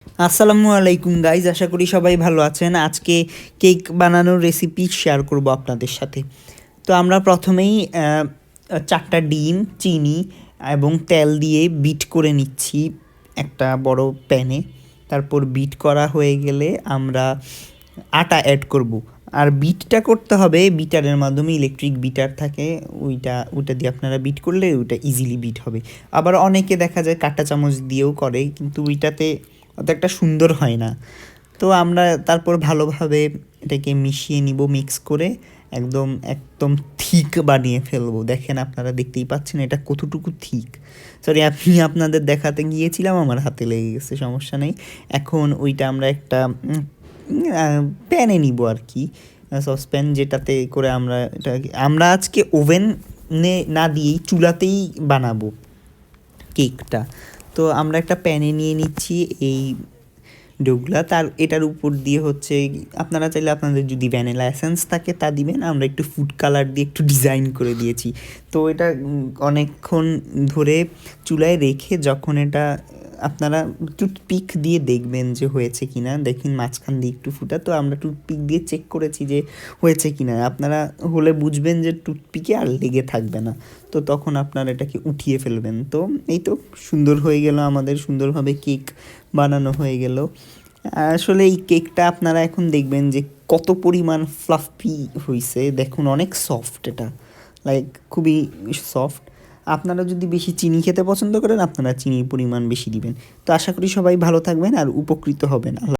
আসসালামু আলাইকুম গাইজ, আশা করি সবাই ভালো আছেন। আজকে কেক বানানোর রেসিপি শেয়ার করব আপনাদের সাথে। তো আমরা প্রথমেই 4টা ডিম, চিনি এবং তেল দিয়ে বিট করে নিচ্ছি একটা বড় প্যানে। তারপর বিট করা হয়ে গেলে আমরা আটা অ্যাড করব। আর বিটটা করতে হবে বিটারের মাধ্যমে, ইলেকট্রিক বিটার থাকে, ওইটা দিয়ে আপনারা বিট করলে ওইটা ইজিলি বিট হবে। আবার অনেকে দেখা যায় কাঁটা চামচ দিয়েও করে, কিন্তু ওইটাতে অত একটা সুন্দর হয় না। তো আমরা তারপর ভালোভাবে এটাকে মিশিয়ে নিব, মিক্স করে একদম একদম থিক বানিয়ে ফেলবো। দেখেন, আপনারা দেখতেই পাচ্ছেন এটা কতটুকু থিক। সরি, আমি আপনাদের দেখাতে গিয়েছিলাম, আমার হাতে লেগে গেছে, সমস্যা নেই। এখন ওইটা আমরা একটা প্যানে নিব আর কি, সসপ্যান, যেটাতে করে আমরা আজকে ওভেনে না দিয়েই চুলাতেই বানাবো কেকটা। তো আমরা একটা প্যানে নিয়ে নিচ্ছি এই ডোগুলা। এটার উপর দিয়ে হচ্ছে আপনারা চাইলে আপনাদের যদি ভ্যানিলা এসেন্স থাকে তা দিবেন। আমরা একটু ফুড কালার দিয়ে একটু ডিজাইন করে দিয়েছি। তো এটা অনেকক্ষণ ধরে চুলায় রেখে যখন এটা আপনারা টুথপিক দিয়ে দেখবেন যে হয়েছে কিনা। দেখেন মাঝখান দিয়ে একটু ফুটা, তো আমরা টুথপিক দিয়ে চেক করেছি যে হয়েছে কিনা। আপনারা হলে বুঝবেন যে টুথপিকে আর লেগে থাকবে না, তো তখন আপনারা এটাকে উঠিয়ে ফেলবেন। তো এই তো সুন্দর হয়ে গেল, আমাদের সুন্দরভাবে কেক বানানো হয়ে গেল। আসলে এই কেকটা আপনারা এখন দেখবেন যে কত পরিমাণ ফ্লাফি হয়েছে। দেখুন, অনেক সফট এটা, লাইক খুবই সফট। আপনারা যদি বেশি চিনি খেতে পছন্দ করেন, আপনারা চিনির পরিমাণ বেশি দিবেন। তো আশা করি সবাই ভালো থাকবেন আর উপকৃত হবেন।